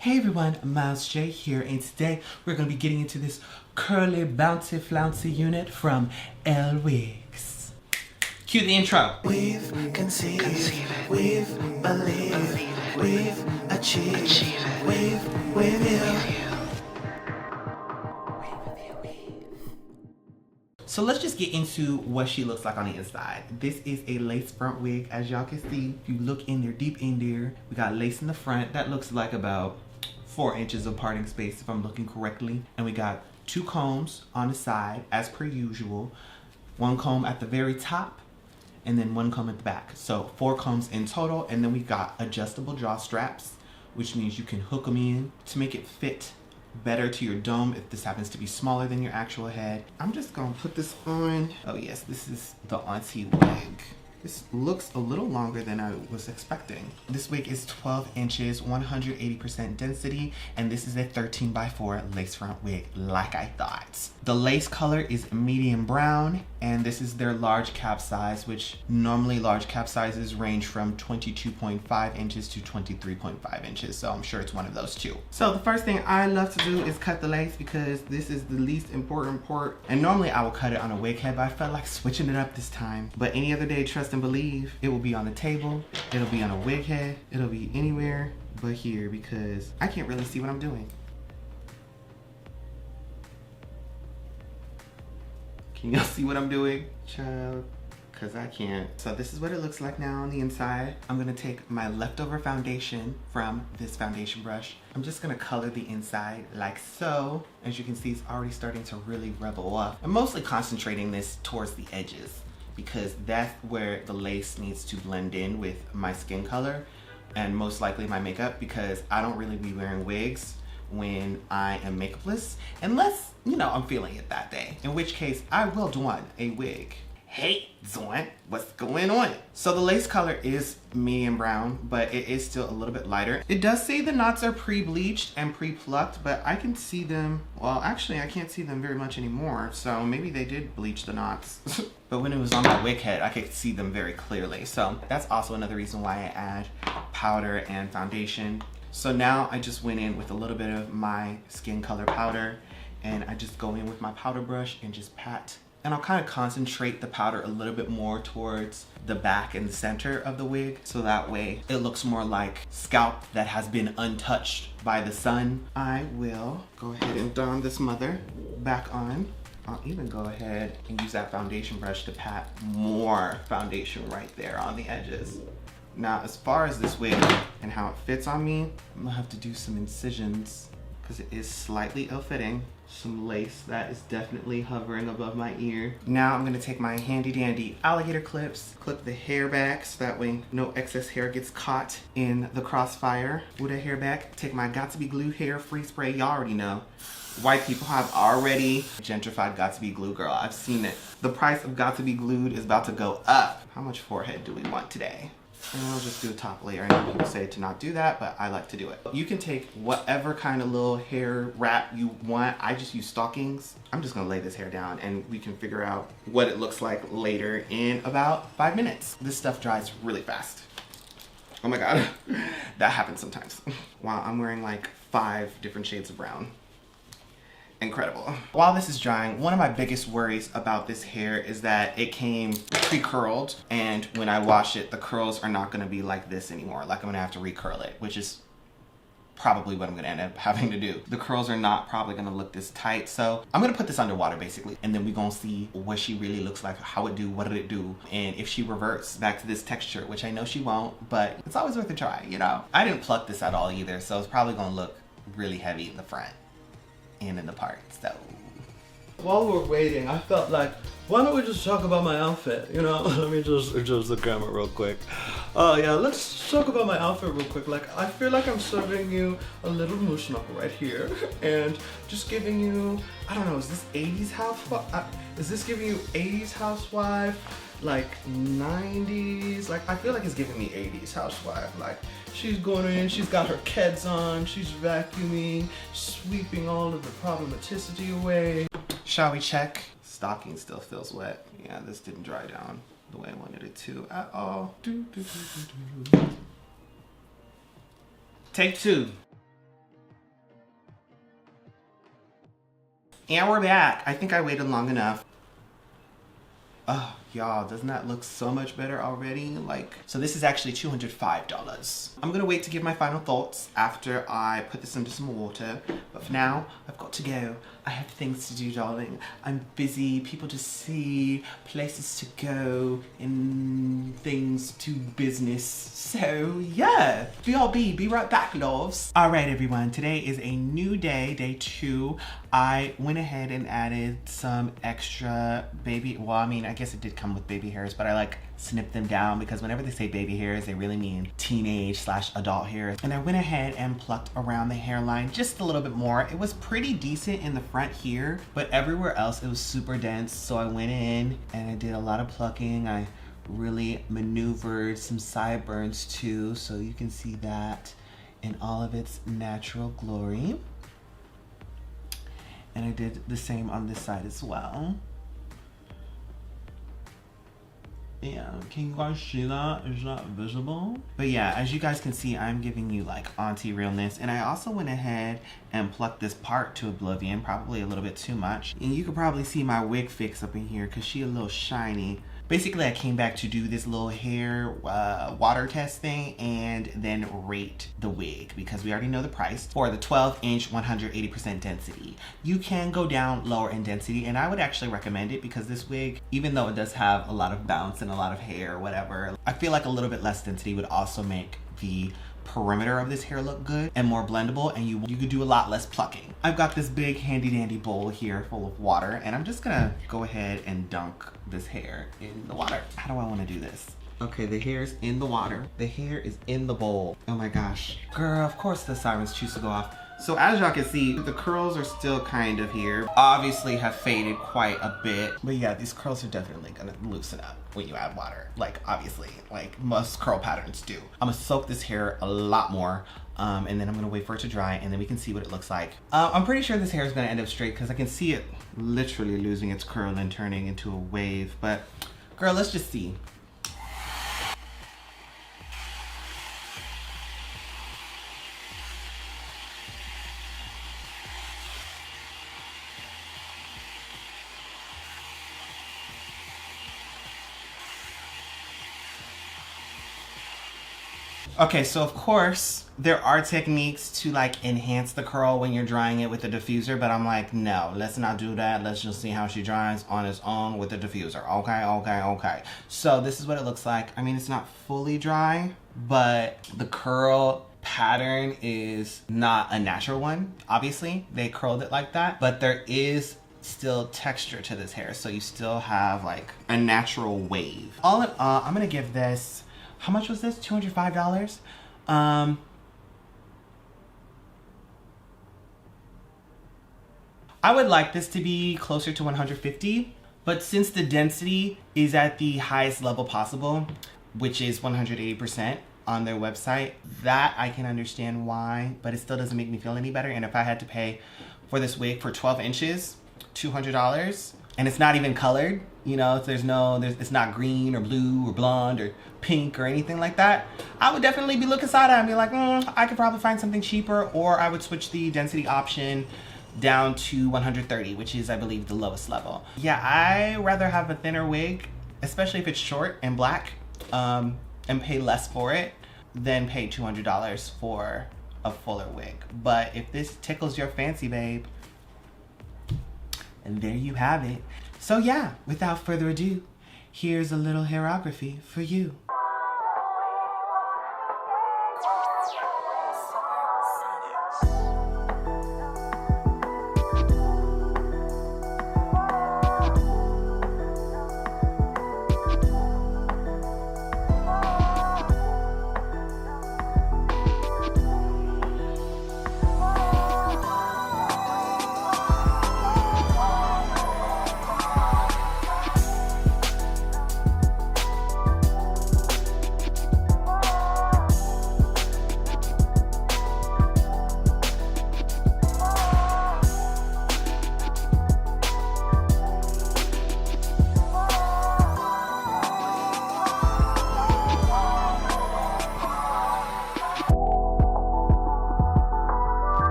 Hey everyone, Miles J here, and today we're going to be getting into this curly bouncy flouncy unit from LWigs. Cue the intro. We've conceived it, we've believed it, we've achieved it, we've Weview. So let's just get into what she looks like on the inside. This is a lace front wig, as y'all can see. If you look in there, deep in there, we got lace in the front. That looks like about 4 inches of parting space if I'm looking correctly. And we got 2 combs on the side as per usual. 1 comb at the very top and then 1 comb at the back. So 4 combs in total, and then we got adjustable jaw straps, which means you can hook them in to make it fit better to your dome if this happens to be smaller than your actual head. I'm just gonna put this on. Oh yes, this is the Auntie wig. This looks a little longer than I was expecting. This wig is 12 inches, 180% density, and this is a 13x4 lace front wig, like I thought. The lace color is medium brown, and this is their large cap size, which normally large cap sizes range from 22.5 inches to 23.5 inches, so I'm sure it's one of those two. So the first thing I love to do is cut the lace because this is the least important part. And normally I will cut it on a wig head, but I felt like switching it up this time. But any other day, trust and believe, it will be on the table, it'll be on a wig head, it'll be anywhere but here because I can't really see what I'm doing. Can y'all see what I'm doing, child? Because I can't. So this is what it looks like now on the inside. I'm gonna take my leftover foundation from this foundation brush. I'm just gonna color the inside like so. As you can see, it's already starting to really rebel up. I'm mostly concentrating this towards the edges because that's where the lace needs to blend in with my skin color and most likely my makeup, because I don't really be wearing wigs when I am makeupless unless, you know, I'm feeling it that day, in which case I will don a wig. Hey, Zoin, what's going on? So the lace color is medium brown, but it is still a little bit lighter. It does say the knots are pre-bleached and pre-plucked, but I can see them, well, actually I can't see them very much anymore, so maybe they did bleach the knots. But when it was on my wig head, I could see them very clearly. So that's also another reason why I add powder and foundation. So now I just went in with a little bit of my skin color powder, and I just go in with my powder brush and just pat. And I'll kind of concentrate the powder a little bit more towards the back and the center of the wig, so that way it looks more like scalp that has been untouched by the sun. I will go ahead and don this mother back on. I'll even go ahead and use that foundation brush to pat more foundation right there on the edges. Now, as far as this wig and how it fits on me, I'm gonna have to do some incisions because it is slightly ill-fitting. Some lace that is definitely hovering above my ear. Now I'm gonna take my handy dandy alligator clips, clip the hair back so that way no excess hair gets caught in the crossfire. With a hair back, take my Got2b glue hair free spray. Y'all already know. White people have already gentrified Got2b glue, girl. I've seen it. The price of Got2b glued is about to go up. How much forehead do we want today? And I'll just do a top layer. I know people say to not do that, but I like to do it. You can take whatever kind of little hair wrap you want. I just use stockings. I'm just gonna lay this hair down and we can figure out what it looks like later in about 5 minutes. This stuff dries really fast. Oh my God, that happens sometimes. Wow, I'm wearing like 5 different shades of brown. Incredible. While this is drying, one of my biggest worries about this hair is that it came pre-curled, and when I wash it, the curls are not gonna be like this anymore. Like I'm gonna have to recurl it, which is probably what I'm gonna end up having to do. The curls are not probably gonna look this tight, so I'm gonna put this underwater basically, and then we're gonna see what she really looks like, how it do, what did it do, and if she reverts back to this texture, which I know she won't, but it's always worth a try, you know? I didn't pluck this at all either, so it's probably gonna look really heavy in the front and in the parts, so. While we're waiting, I felt like, why don't we just talk about my outfit, you know? Let me just adjust the camera real quick. Yeah, let's talk about my outfit real quick. Like, I feel like I'm serving you a little moose knuckle right here, and just giving you, I don't know, is this 80s housewife? Is this giving you 80s housewife? Like 90s? Like, I feel like it's giving me 80s housewife. Like, she's going in, she's got her keds on, she's vacuuming, sweeping all of the problematicity away. Shall we check? Stocking still feels wet. Yeah, this didn't dry down the way I wanted it to at all. Take 2. And we're back. I think I waited long enough. Oh, y'all, doesn't that look so much better already? Like, so this is actually $205. I'm gonna wait to give my final thoughts after I put this into some water. But for now, I've got to go. I have things to do, darling. I'm busy, people to see, places to go, and things to business. So yeah, BRB, be right back, loves. All right, everyone, today is a new day, day 2. I went ahead and added some extra baby, well, I mean, I guess it did come with baby hairs, but I like snip them down because whenever they say baby hairs, they really mean teenage/adult hairs. And I went ahead and plucked around the hairline just a little bit more. It was pretty decent in the front here, but everywhere else it was super dense. So I went in and I did a lot of plucking. I really maneuvered some sideburns too, so you can see that in all of its natural glory. And I did the same on this side as well. Yeah, can you guys see that? It's not visible. But yeah, as you guys can see, I'm giving you like auntie realness. And I also went ahead and plucked this part to oblivion, probably a little bit too much. And you can probably see my wig fix up in here because she a little shiny. Basically, I came back to do this little hair water test thing and then rate the wig because we already know the price for the 12-inch 180% density. You can go down lower in density, and I would actually recommend it because this wig, even though it does have a lot of bounce and a lot of hair or whatever, I feel like a little bit less density would also make the perimeter of this hair look good and more blendable, and you could do a lot less plucking. I've got this big handy dandy bowl here full of water, and I'm just gonna go ahead and dunk this hair in the water. How do I want to do this? Okay, the hair's in the water. The hair is in the bowl. Oh my gosh. Girl, of course the sirens choose to go off. So as y'all can see, the curls are still kind of here. Obviously have faded quite a bit. But yeah, these curls are definitely gonna loosen up when you add water. Like obviously, like most curl patterns do. I'm gonna soak this hair a lot more. And then I'm gonna wait for it to dry and then we can see what it looks like. I'm pretty sure this hair is gonna end up straight because I can see it literally losing its curl and turning into a wave. But girl, let's just see. Okay, so of course, there are techniques to like enhance the curl when you're drying it with a diffuser, but I'm like, no, let's not do that. Let's just see how she dries on its own with the diffuser. Okay. So this is what it looks like. I mean, it's not fully dry, but the curl pattern is not a natural one. Obviously, they curled it like that, but there is still texture to this hair, so you still have like a natural wave. All in all, I'm gonna give this, how much was this? $205? I would like this to be closer to 150, but since the density is at the highest level possible, which is 180% on their website, that I can understand why, but it still doesn't make me feel any better. And if I had to pay for this wig for 12 inches, $200, and it's not even colored, you know, it's not green or blue or blonde or pink or anything like that, I would definitely be looking side-eye and be like, I could probably find something cheaper, or I would switch the density option down to 130, which is, I believe, the lowest level. Yeah, I rather have a thinner wig, especially if it's short and black, and pay less for it than pay $200 for a fuller wig. But if this tickles your fancy, babe, and there you have it. So yeah, without further ado, here's a little hairography for you.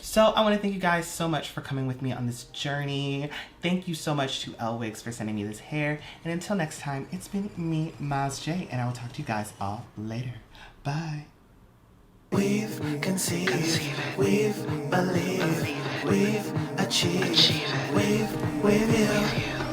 So I want to thank you guys so much for coming with me on this journey. Thank you so much to LWigs for sending me this hair. And until next time, it's been me, Miles J, and I will talk to you guys all later. Bye. We've conceived it, we've believed it, we've achieved it, we've Weview.